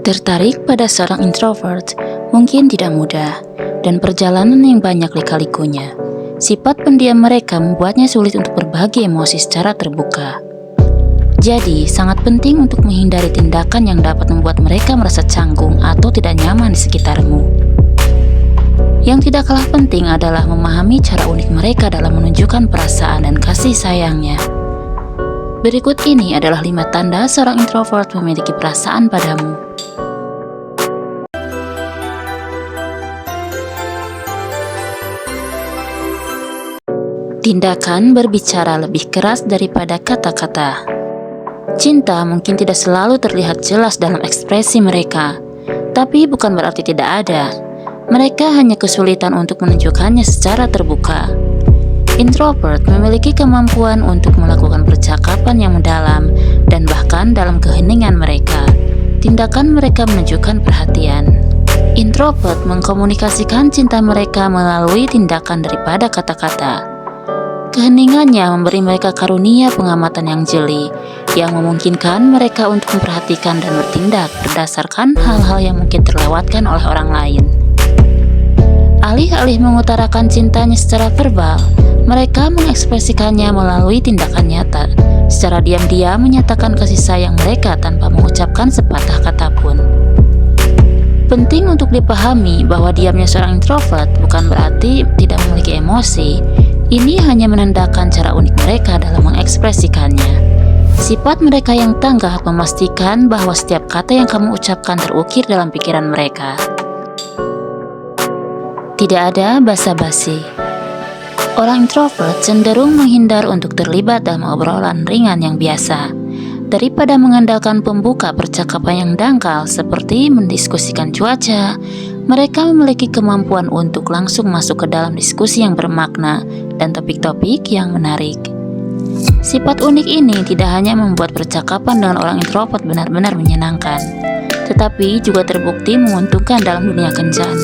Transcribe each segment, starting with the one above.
Tertarik pada seorang introvert mungkin tidak mudah, dan perjalanan yang banyak lika-likunya. Sifat pendiam mereka membuatnya sulit untuk berbagi emosi secara terbuka. Jadi, sangat penting untuk menghindari tindakan yang dapat membuat mereka merasa canggung atau tidak nyaman di sekitarmu. Yang tidak kalah penting adalah memahami cara unik mereka dalam menunjukkan perasaan dan kasih sayangnya. Berikut ini adalah 5 tanda seorang introvert memiliki perasaan padamu. Tindakan berbicara lebih keras daripada kata-kata. Cinta mungkin tidak selalu terlihat jelas dalam ekspresi mereka, tapi bukan berarti tidak ada. Mereka hanya kesulitan untuk menunjukkannya secara terbuka. Introvert memiliki kemampuan untuk melakukan percakapan yang mendalam dan bahkan dalam keheningan mereka. Tindakan mereka menunjukkan perhatian. Introvert mengkomunikasikan cinta mereka melalui tindakan daripada kata-kata. Keheningannya memberi mereka karunia pengamatan yang jeli, yang memungkinkan mereka untuk memperhatikan dan bertindak berdasarkan hal-hal yang mungkin terlewatkan oleh orang lain. Alih-alih mengutarakan cintanya secara verbal, mereka mengekspresikannya melalui tindakan nyata, secara diam-diam menyatakan kasih sayang mereka tanpa mengucapkan sepatah kata pun. Penting untuk dipahami bahwa diamnya seorang introvert bukan berarti tidak memiliki emosi. Ini hanya menandakan cara unik mereka dalam mengekspresikannya. Sifat mereka yang tanggap memastikan bahwa setiap kata yang kamu ucapkan terukir dalam pikiran mereka. Tidak ada basa-basi. Orang introvert cenderung menghindar untuk terlibat dalam obrolan ringan yang biasa, daripada mengandalkan pembuka percakapan yang dangkal seperti mendiskusikan cuaca. Mereka memiliki kemampuan untuk langsung masuk ke dalam diskusi yang bermakna dan topik-topik yang menarik. Sifat unik ini tidak hanya membuat percakapan dengan orang introvert benar-benar menyenangkan, tetapi juga terbukti menguntungkan dalam dunia kencan.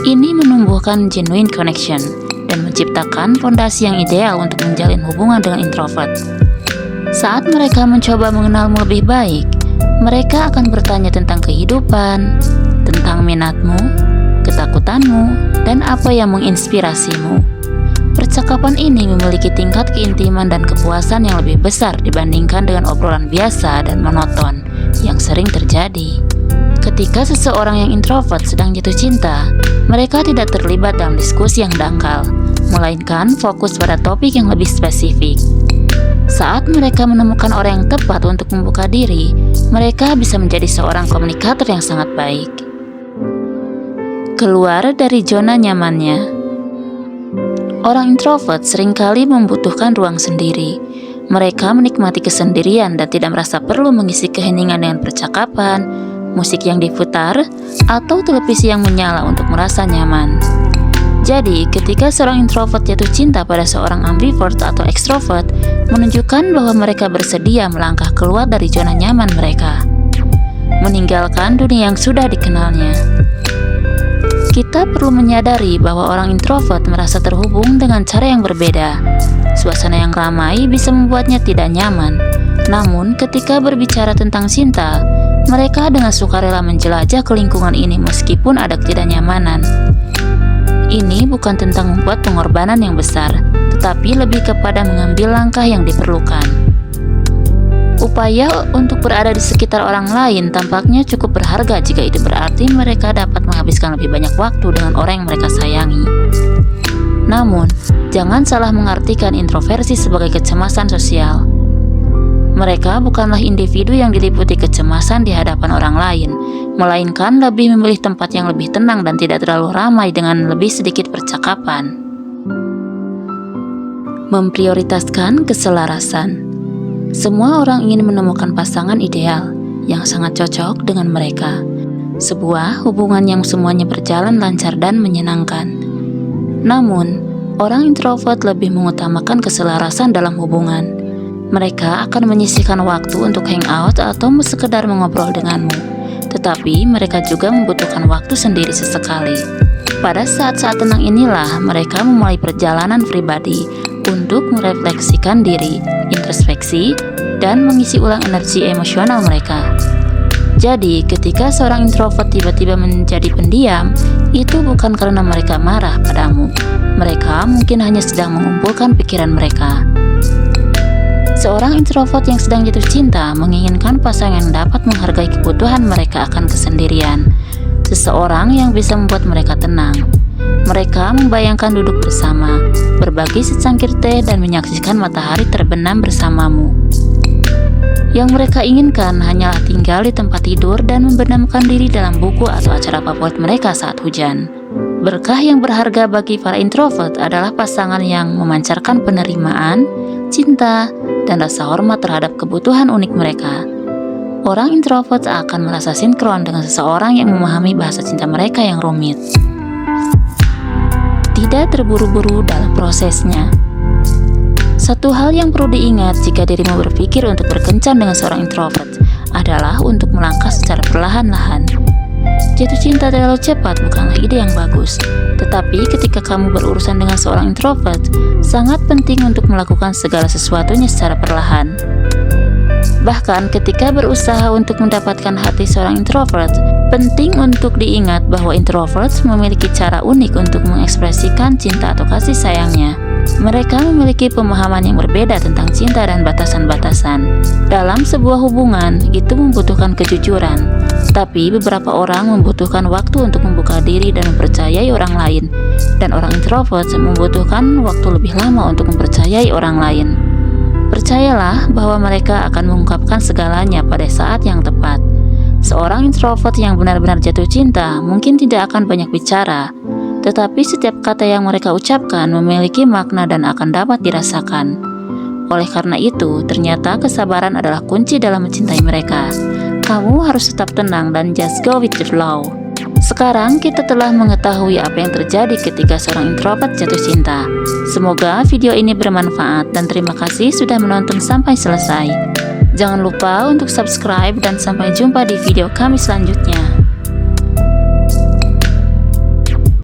Ini menumbuhkan genuine connection dan menciptakan fondasi yang ideal untuk menjalin hubungan dengan introvert. Saat mereka mencoba mengenalmu lebih baik, mereka akan bertanya tentang kehidupan, tentang minatmu, ketakutanmu, dan apa yang menginspirasimu. Percakapan ini memiliki tingkat keintiman dan kepuasan yang lebih besar dibandingkan dengan obrolan biasa dan monoton yang sering terjadi. Ketika seseorang yang introvert sedang jatuh cinta, mereka tidak terlibat dalam diskusi yang dangkal, melainkan fokus pada topik yang lebih spesifik. Saat mereka menemukan orang yang tepat untuk membuka diri, mereka bisa menjadi seorang komunikator yang sangat baik. Keluar dari zona nyamannya. Orang introvert seringkali membutuhkan ruang sendiri. Mereka menikmati kesendirian dan tidak merasa perlu mengisi keheningan dengan percakapan, musik yang diputar, atau televisi yang menyala untuk merasa nyaman. Jadi, ketika seorang introvert jatuh cinta pada seorang ambivert atau ekstrovert, menunjukkan bahwa mereka bersedia melangkah keluar dari zona nyaman mereka, meninggalkan dunia yang sudah dikenalnya. Kita perlu menyadari bahwa orang introvert merasa terhubung dengan cara yang berbeda. Suasana yang ramai bisa membuatnya tidak nyaman. Namun, ketika berbicara tentang cinta, mereka dengan sukarela menjelajah ke lingkungan ini meskipun ada ketidaknyamanan. Ini bukan tentang membuat pengorbanan yang besar, tetapi lebih kepada mengambil langkah yang diperlukan. Upaya untuk berada di sekitar orang lain tampaknya cukup berharga jika itu berarti mereka dapat menghabiskan lebih banyak waktu dengan orang yang mereka sayangi. Namun, jangan salah mengartikan introversi sebagai kecemasan sosial. Mereka bukanlah individu yang diliputi kecemasan di hadapan orang lain, melainkan lebih memilih tempat yang lebih tenang dan tidak terlalu ramai dengan lebih sedikit percakapan. Memprioritaskan keselarasan. Semua orang ingin menemukan pasangan ideal yang sangat cocok dengan mereka. Sebuah hubungan yang semuanya berjalan lancar dan menyenangkan. Namun, orang introvert lebih mengutamakan keselarasan dalam hubungan. Mereka akan menyisihkan waktu untuk hangout atau sekedar mengobrol denganmu. Tetapi mereka juga membutuhkan waktu sendiri sesekali. Pada saat-saat tenang inilah mereka memulai perjalanan pribadi untuk merefleksikan diri, introspeksi, dan mengisi ulang energi emosional mereka. Jadi, ketika seorang introvert tiba-tiba menjadi pendiam, itu bukan karena mereka marah padamu. Mereka mungkin hanya sedang mengumpulkan pikiran mereka. Seorang introvert yang sedang jatuh cinta menginginkan pasangan yang dapat menghargai kebutuhan mereka akan kesendirian. Seseorang yang bisa membuat mereka tenang. Mereka membayangkan duduk bersama, berbagi secangkir teh dan menyaksikan matahari terbenam bersamamu. Yang mereka inginkan hanyalah tinggal di tempat tidur dan membenamkan diri dalam buku atau acara favorit mereka saat hujan. Berkah yang berharga bagi para introvert adalah pasangan yang memancarkan penerimaan, cinta, dan rasa hormat terhadap kebutuhan unik mereka. Orang introvert akan merasa sinkron dengan seseorang yang memahami bahasa cinta mereka yang rumit. Tidak terburu-buru dalam prosesnya. Satu hal yang perlu diingat jika dirimu berpikir untuk berkencan dengan seorang introvert adalah untuk melangkah secara perlahan-lahan. Jatuh cinta terlalu cepat bukanlah ide yang bagus, tetapi ketika kamu berurusan dengan seorang introvert, sangat penting untuk melakukan segala sesuatunya secara perlahan. Bahkan ketika berusaha untuk mendapatkan hati seorang introvert, penting untuk diingat bahwa introvert memiliki cara unik untuk mengekspresikan cinta atau kasih sayangnya. Mereka memiliki pemahaman yang berbeda tentang cinta dan batasan-batasan. Dalam sebuah hubungan, itu membutuhkan kejujuran. Tapi beberapa orang membutuhkan waktu untuk membuka diri dan mempercayai orang lain. Dan orang introvert membutuhkan waktu lebih lama untuk mempercayai orang lain. Percayalah bahwa mereka akan mengungkapkan segalanya pada saat yang tepat. Seorang introvert yang benar-benar jatuh cinta mungkin tidak akan banyak bicara, tetapi setiap kata yang mereka ucapkan memiliki makna dan akan dapat dirasakan. Oleh karena itu, ternyata kesabaran adalah kunci dalam mencintai mereka. Kamu harus tetap tenang dan just go with the flow. Sekarang kita telah mengetahui apa yang terjadi ketika seorang introvert jatuh cinta. Semoga video ini bermanfaat dan terima kasih sudah menonton sampai selesai. Jangan lupa untuk subscribe dan sampai jumpa di video kami selanjutnya.